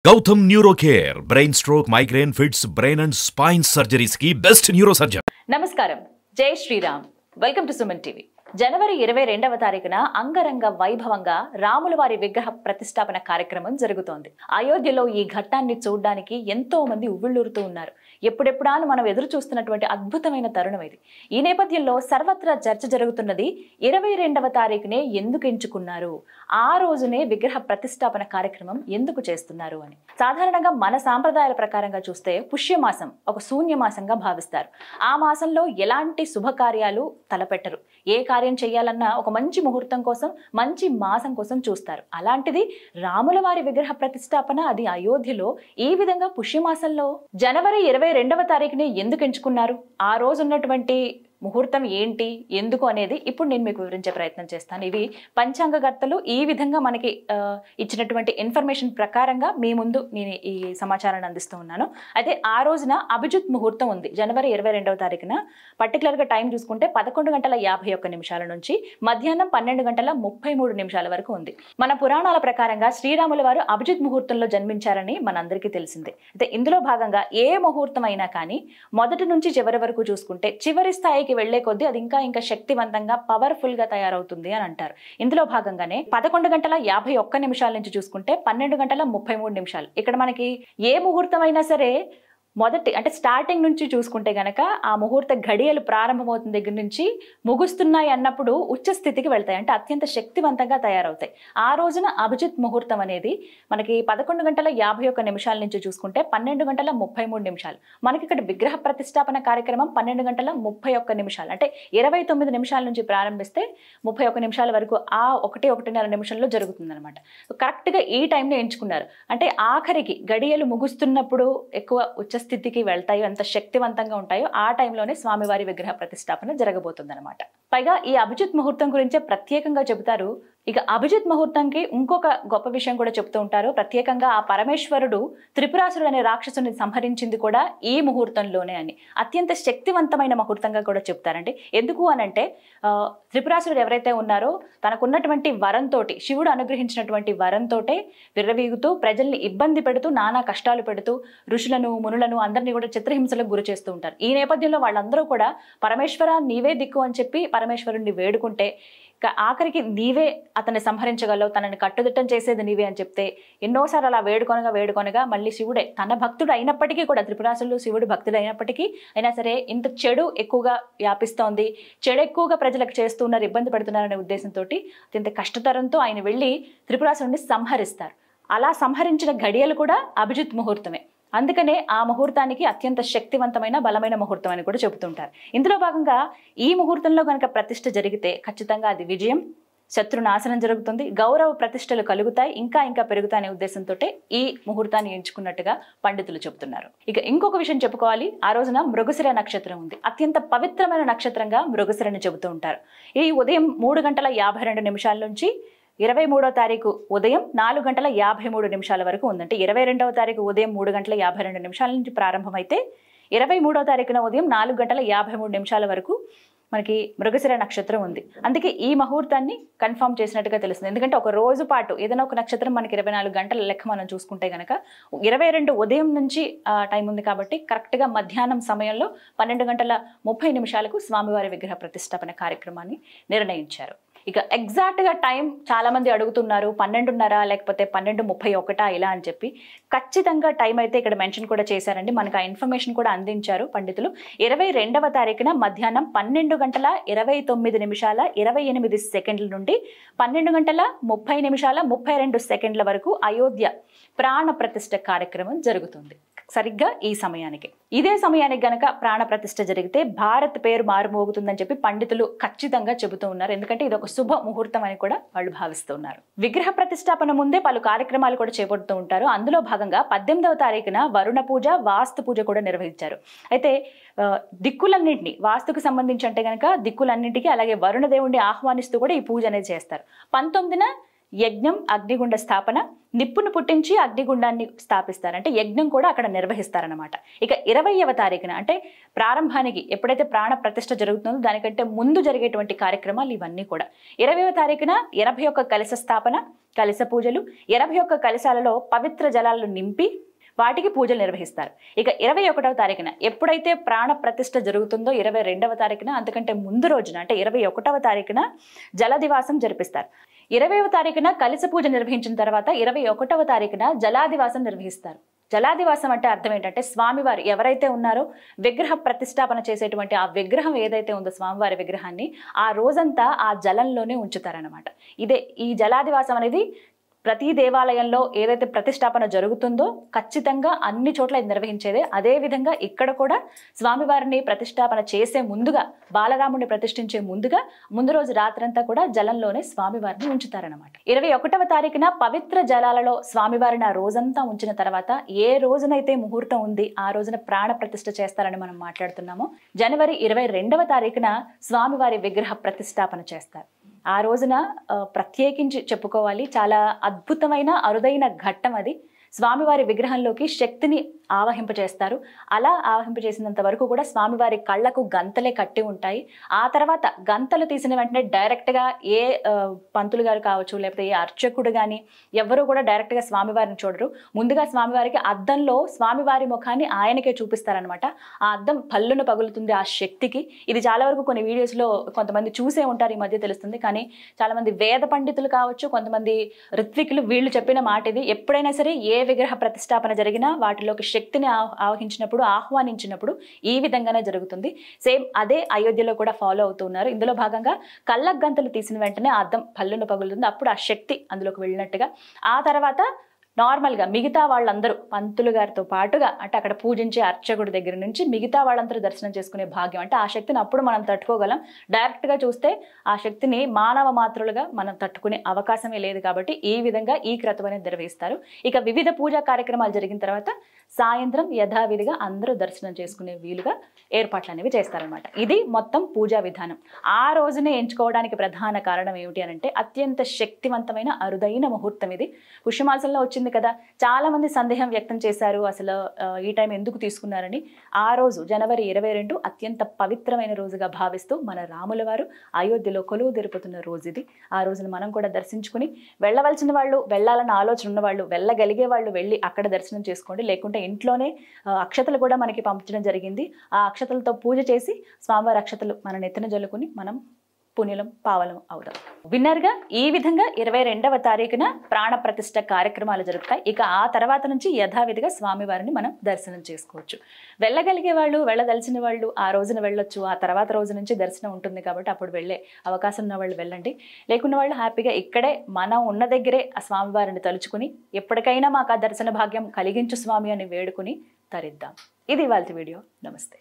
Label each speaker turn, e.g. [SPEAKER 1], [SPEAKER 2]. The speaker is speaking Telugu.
[SPEAKER 1] Gautam Neurocare, brain stroke, migraine, fits, brain and spine surgeries की best neurosurgeon.
[SPEAKER 2] నమస్కారం, Jai Sriram. Welcome to Suman TV. జనవరి 22వ తారీఖున అంగరంగ వైభవంగా రాముల వారి విగ్రహ ప్రతిష్టాపన కార్యక్రమం జరుగుతోంది. అయోధ్యలో ఈ ఘట్టాన్ని చూడడానికి ఎంతో మంది ఉవ్విళ్లూరుతూ ఉన్నారు. ఎప్పుడెప్పుడా మనం ఎదురు చూస్తున్నటువంటి అద్భుతమైన తరుణం ఇది. ఈ నేపథ్యంలో సర్వత్రా చర్చ జరుగుతున్నది 22వ తారీఖునే ఎందుకు ఎంచుకున్నారు, ఆ రోజునే విగ్రహ ప్రతిష్టాపన కార్యక్రమం ఎందుకు చేస్తున్నారు అని. సాధారణంగా మన సాంప్రదాయాల ప్రకారంగా చూస్తే పుష్యమాసం ఒక శూన్యమాసంగా భావిస్తారు. ఆ మాసంలో ఎలాంటి శుభకార్యాలు తలపెట్టరు. ఏ కార్యం చేయాలన్నా ఒక మంచి ముహూర్తం కోసం, మంచి మాసం కోసం చూస్తారు. అలాంటిది రాముల వారి విగ్రహ ప్రతిష్టాపన అది అయోధ్యలో ఈ విధంగా పుష్యమాసంలో జనవరి 22వ తారీఖుని ఎందుకు ఎంచుకున్నారు, ఆ రోజు ఉన్నటువంటి ముహూర్తం ఏంటి, ఎందుకు అనేది ఇప్పుడు నేను మీకు వివరించే ప్రయత్నం చేస్తాను. ఇవి పంచాంగకర్తలు ఈ విధంగా మనకి ఇచ్చినటువంటి ఇన్ఫర్మేషన్ ప్రకారంగా మీ ముందు నేను ఈ సమాచారాన్ని అందిస్తూ ఉన్నాను. అయితే ఆ రోజున అభిజిత్ ముహూర్తం ఉంది. జనవరి 22వ తారీఖున పర్టికులర్గా టైం చూసుకుంటే 11:51 నుంచి మధ్యాహ్నం 12:33 వరకు ఉంది. మన పురాణాల ప్రకారంగా శ్రీరాముల వారు అభిజిత్ ముహూర్తంలో జన్మించారని మనందరికీ తెలిసిందే. అయితే ఇందులో భాగంగా ఏ ముహూర్తం అయినా కానీ మొదటి నుంచి చివరి వరకు చూసుకుంటే చివరి స్థాయికి వెళ్లే కొద్దీ అది ఇంకా శక్తివంతంగా పవర్ఫుల్ గా తయారవుతుంది అని అంటారు. ఇందులో భాగంగానే 11:51 నుంచి చూసుకుంటే 12:33. ఇక్కడ మనకి ఏ ముహూర్తం అయినా సరే మొదటి అంటే స్టార్టింగ్ నుంచి చూసుకుంటే గనక ఆ ముహూర్త ఘడియలు ప్రారంభమవుతున్న దగ్గర నుంచి ముగుస్తున్నాయి అన్నప్పుడు ఉచ్చ స్థితికి వెళ్తాయి, అంటే అత్యంత శక్తివంతంగా తయారవుతాయి. ఆ రోజున అభిజిత్ ముహూర్తం అనేది మనకి 11:51 నుంచి చూసుకుంటే 12:33. మనకి ఇక్కడ విగ్రహ ప్రతిష్టాపన కార్యక్రమం 12:31, అంటే 29 నిమిషాల నుంచి ప్రారంభిస్తే 31 నిమిషాల వరకు ఆ 1-1.5 నిమిషంలో జరుగుతుంది అనమాట. కరెక్ట్గా ఈ టైంలో ఎంచుకున్నారు. అంటే ఆఖరికి గడియలు ముగుస్తున్నప్పుడు ఎక్కువ ఉచ్చ స్థితికి వెళ్తాయో, ఎంత శక్తివంతంగా ఉంటాయో ఆ టైంలోనే స్వామివారి విగ్రహ ప్రతిష్టాపన జరగబోతుంది అనమాట. పైగా ఈ అభిజిత్ ముహూర్తం గురించే ప్రత్యేకంగా చెబుతారు. ఇక అభిజిత్ ముహూర్తంకి ఇంకొక గొప్ప విషయం కూడా చెప్తూ ఉంటారు. ప్రత్యేకంగా ఆ పరమేశ్వరుడు త్రిపురాసురుడు అనే రాక్షసుని సంహరించింది కూడా ఈ ముహూర్తంలోనే అని అత్యంత శక్తివంతమైన ముహూర్తంగా కూడా చెప్తారండి. ఎందుకు అనంటే త్రిపురాసురుడు ఎవరైతే ఉన్నారో తనకున్నటువంటి వరంతో, శివుడు అనుగ్రహించినటువంటి వరంతోటే విర్రవీగుతూ ప్రజల్ని ఇబ్బంది పెడుతూ నానా కష్టాలు పెడుతూ ఋషులను మునులను అందరినీ కూడా చిత్రహింసలకు గురి చేస్తూ ఉంటారు. ఈ నేపథ్యంలో వాళ్ళందరూ కూడా పరమేశ్వర నీవే దిక్కు అని చెప్పి పరమేశ్వరుణ్ణి వేడుకుంటే ఆఖరికి నీవే అతన్ని సంహరించగలవు, తనని కట్టుదిట్టం చేసేది నీవే అని చెప్తే ఎన్నోసార్లు అలా వేడుకొనగా మళ్ళీ శివుడే తన భక్తుడు అయినప్పటికీ కూడా, త్రిపురాసులు శివుడు భక్తుడు అయినప్పటికీ అయినా సరే ఇంత చెడు ఎక్కువగా వ్యాపిస్తోంది, చెడు ఎక్కువగా ప్రజలకు చేస్తున్నారు, ఇబ్బంది పడుతున్నారనే ఉద్దేశంతో అత్యంత కష్టతరంతో ఆయన వెళ్ళి త్రిపురాసురుడిని సంహరిస్తారు. అలా సంహరించిన ఘడియలు కూడా అభిజిత్ ముహూర్తమే. అందుకనే ఆ ముహూర్తానికి అత్యంత శక్తివంతమైన బలమైన ముహూర్తం అని కూడా చెబుతుంటారు. ఇందులో భాగంగా ఈ ముహూర్తంలో కనుక ప్రతిష్ఠ జరిగితే ఖచ్చితంగా అది విజయం, శత్రునాశనం జరుగుతుంది, గౌరవ ప్రతిష్టలు కలుగుతాయి, ఇంకా పెరుగుతాయనే ఉద్దేశంతో ఈ ముహూర్తాన్ని ఎంచుకున్నట్టుగా పండితులు చెబుతున్నారు. ఇక ఇంకొక విషయం చెప్పుకోవాలి. ఆ రోజున మృగశిర నక్షత్రం ఉంది. అత్యంత పవిత్రమైన నక్షత్రంగా మృగశిరని చెబుతూ ఉంటారు. ఈ ఉదయం 3:52 నుంచి 23వ తారీఖు ఉదయం 4:53 వరకు ఉందంటే 22వ తారీఖు ఉదయం 3:52 నుంచి ప్రారంభమైతే 23వ తారీఖున ఉదయం 4:53 వరకు మనకి మృగశిర నక్షత్రం ఉంది. అందుకే ఈ ముహూర్తాన్ని కన్ఫర్మ్ చేసినట్టుగా తెలుస్తుంది. ఎందుకంటే ఒక రోజు పాటు ఏదైనా ఒక నక్షత్రం మనకి 24 గంటల లెక్క మనం చూసుకుంటే కనుక 22 ఉదయం నుంచి టైం ఉంది కాబట్టి కరెక్ట్గా మధ్యాహ్నం సమయంలో 12:30 స్వామివారి విగ్రహ ప్రతిష్టాపన కార్యక్రమాన్ని నిర్ణయించారు. ఇక ఎగ్జాక్ట్గా టైం చాలామంది అడుగుతున్నారు, 12:30 లేకపోతే 12:31 ఇలా అని చెప్పి. ఖచ్చితంగా టైం అయితే ఇక్కడ మెన్షన్ కూడా చేశారండి. మనకు ఆ ఇన్ఫర్మేషన్ కూడా అందించారు పండితులు. 22వ తారీఖున మధ్యాహ్నం 12:29:28 నుండి 12:30:32 వరకు అయోధ్య ప్రాణ ప్రతిష్ఠ కార్యక్రమం జరుగుతుంది. సరిగ్గా ఈ సమయానికి, ఇదే సమయానికి గనక ప్రాణ ప్రతిష్ఠ జరిగితే భారత్ పేరు మారుమోగుతుందని చెప్పి పండితులు ఖచ్చితంగా చెబుతూ ఉన్నారు. ఎందుకంటే ఇది ఒక శుభ ముహూర్తం అని కూడా వాళ్ళు భావిస్తూ ఉన్నారు. విగ్రహ ప్రతిష్టాపన ముందే పలు కార్యక్రమాలు కూడా చేపడుతూ ఉంటారు. అందులో భాగంగా 18వ తారీఖున వరుణ పూజ, వాస్తు పూజ కూడా నిర్వహించారు. అయితే దిక్కులన్నింటినీ, వాస్తుకు సంబంధించి అంటే గనక దిక్కులన్నింటికి అలాగే వరుణ దేవుణ్ణి ఆహ్వానిస్తూ కూడా ఈ పూజ అనేది చేస్తారు. 19న యజ్ఞం, అగ్నిగుండ స్థాపన, నిప్పును పుట్టించి అగ్నిగుండాన్ని స్థాపిస్తారు, అంటే యజ్ఞం కూడా అక్కడ నిర్వహిస్తారనమాట. ఇక 20వ తారీఖున అంటే ప్రారంభానికి ఎప్పుడైతే ప్రాణ ప్రతిష్ఠ జరుగుతుందో దానికంటే ముందు జరిగేటువంటి కార్యక్రమాలు ఇవన్నీ కూడా 20వ తారీఖున 81 కలశ స్థాపన, కలశ పూజలు, 81 కలశాలలో పవిత్ర జలాలను నింపి వాటికి పూజలు నిర్వహిస్తారు. ఇక 21వ తారీఖున ఎప్పుడైతే ప్రాణ ప్రతిష్ఠ జరుగుతుందో 22వ తారీఖున, అంతకంటే ముందు రోజున అంటే 21వ తారీఖున జలదివాసం జరిపిస్తారు. 20వ తారీఖున కలశ పూజ నిర్వహించిన తర్వాత 21వ తారీఖున జలాదివాసం నిర్వహిస్తారు. జలాదివాసం అంటే అర్థం ఏంటంటే స్వామివారు ఎవరైతే ఉన్నారో విగ్రహ ప్రతిష్టాపన చేసేటువంటి ఆ విగ్రహం ఏదైతే ఉందో స్వామివారి విగ్రహాన్ని ఆ రోజంతా ఆ జలంలోనే ఉంచుతారనమాట. ఇదే ఈ జలాదివాసం అనేది ప్రతి దేవాలయంలో ఏదైతే ప్రతిష్టాపన జరుగుతుందో ఖచ్చితంగా అన్ని చోట్ల ఇది నిర్వహించేదే. అదేవిధంగా ఇక్కడ కూడా స్వామివారిని ప్రతిష్టాపన చేసే ముందుగా, బాలరాముడిని ప్రతిష్ఠించే ముందుగా ముందు రోజు రాత్రంతా కూడా జలంలోనే స్వామివారిని ఉంచుతారనమాట. 21వ తారీఖున పవిత్ర జలాలలో స్వామివారిని ఆ రోజంతా ఉంచిన తర్వాత ఏ రోజునైతే ముహూర్తం ఉంది ఆ రోజున ప్రాణ ప్రతిష్ఠ చేస్తారని మనం మాట్లాడుతున్నాము. జనవరి 22వ తారీఖున స్వామివారి విగ్రహ ప్రతిష్టాపన చేస్తారు. ఆ రోజున ప్రత్యేకించి చెప్పుకోవాలి, చాలా అద్భుతమైన అరుదైన ఘట్టం అది. స్వామివారి విగ్రహంలోకి శక్తిని ఆవహింపచేస్తారు. అలా ఆవహింపచేసినంత వరకు కూడా స్వామివారి కళ్ళకు గంతలే కట్టి ఉంటాయి. ఆ తర్వాత గంతలు తీసిన వెంటనే డైరెక్ట్గా ఏ పంతులు గారు కావచ్చు, లేకపోతే ఏ అర్చకుడు కానీ ఎవరు కూడా డైరెక్ట్గా స్వామివారిని చూడరు. ముందుగా స్వామివారికి అద్దంలో స్వామివారి ముఖాన్ని ఆయనకే చూపిస్తారనమాట. ఆ అద్దం పళ్ళును పగులుతుంది ఆ శక్తికి. ఇది చాలా వరకు కొన్ని వీడియోస్లో కొంతమంది చూసే ఉంటారు, ఈ మధ్య తెలుస్తుంది. కానీ చాలామంది వేద పండితులు కావచ్చు, కొంతమంది ఋత్వికులు, వీళ్ళు చెప్పిన మాట ఇది. ఎప్పుడైనా సరే ఏ విగ్రహ ప్రతిష్టాపన జరిగినా వాటిలోకి శక్తిని ఆవహించినప్పుడు, ఆహ్వానించినప్పుడు ఈ విధంగానే జరుగుతుంది. సేమ్ అదే అయోధ్యలో కూడా ఫాలో అవుతున్నారు. ఇందులో భాగంగా కళ్ళకు గంతలు తీసిన వెంటనే అద్దం పళ్ళును పగులుతుంది. అప్పుడు ఆ శక్తి అందులోకి వెళ్ళినట్టుగా. ఆ తర్వాత నార్మల్గా మిగతా వాళ్ళందరూ పంతులు గారితో పాటుగా, అంటే అక్కడ పూజించే అర్చకుడి దగ్గర నుంచి మిగతా వాళ్ళందరూ దర్శనం చేసుకునే భాగ్యం. అంటే ఆ శక్తిని అప్పుడు మనం తట్టుకోగలం. డైరెక్ట్గా చూస్తే ఆ శక్తిని మానవ మాత్రులుగా మనం తట్టుకునే అవకాశమే లేదు. కాబట్టి ఈ విధంగా ఈ క్రతువు అనేది నిర్వహిస్తారు. ఇక వివిధ పూజా కార్యక్రమాలు జరిగిన తర్వాత సాయంత్రం యథావిధిగా అందరూ దర్శనం చేసుకునే వీలుగా ఏర్పాట్లు అనేవి చేస్తారనమాట. ఇది మొత్తం పూజా విధానం. ఆ రోజునే ఎంచుకోవడానికి ప్రధాన కారణం ఏమిటి అని అంటే అత్యంత శక్తివంతమైన అరుదైన ముహూర్తం ఇది. పుష్యమాసంలో వచ్చింది కదా, చాలా మంది సందేహం వ్యక్తం చేశారు అసలు ఈ టైం ఎందుకు తీసుకున్నారని. ఆ రోజు జనవరి 22 అత్యంత పవిత్రమైన రోజుగా భావిస్తూ మన రాముల వారు అయోధ్యలో కొలువు తెరుపుతున్న రోజు ఇది. ఆ రోజున మనం కూడా దర్శించుకుని, వెళ్ళవలసిన వాళ్ళు, వెళ్ళాలన్న ఆలోచన ఉన్న వాళ్ళు, వెళ్ళగలిగే వాళ్ళు వెళ్ళి అక్కడ దర్శనం చేసుకోండి. లేకుంటే ఇంట్లోనే అక్షతలు కూడా మనకి పంపించడం జరిగింది. ఆ అక్షతలతో పూజ చేసి స్వామివారి అక్షతలు మన నెత్తిన జల్లుకుని మనం పుణ్యులం పావలం అవుదాం. విన్నర్గా ఈ విధంగా 22వ తారీఖున ప్రాణ ప్రతిష్ఠ కార్యక్రమాలు జరుగుతాయి. ఇక ఆ తర్వాత నుంచి యథావిధిగా స్వామివారిని మనం దర్శనం చేసుకోవచ్చు. వెళ్ళగలిగే వాళ్ళు, వెళ్ళదలిచిన వాళ్ళు ఆ రోజున వెళ్ళొచ్చు. ఆ తర్వాత రోజు నుంచి దర్శనం ఉంటుంది కాబట్టి అప్పుడు వెళ్ళే అవకాశం ఉన్న వాళ్ళు వెళ్ళండి. లేకున్న వాళ్ళు హ్యాపీగా ఇక్కడే మనం ఉన్న దగ్గరే ఆ స్వామివారిని తలుచుకుని ఎప్పటికైనా మాకు ఆ దర్శన భాగ్యం కలిగించు స్వామి అని వేడుకుని తరిద్దాం. ఇది ఇవాల్టి వీడియో. నమస్తే.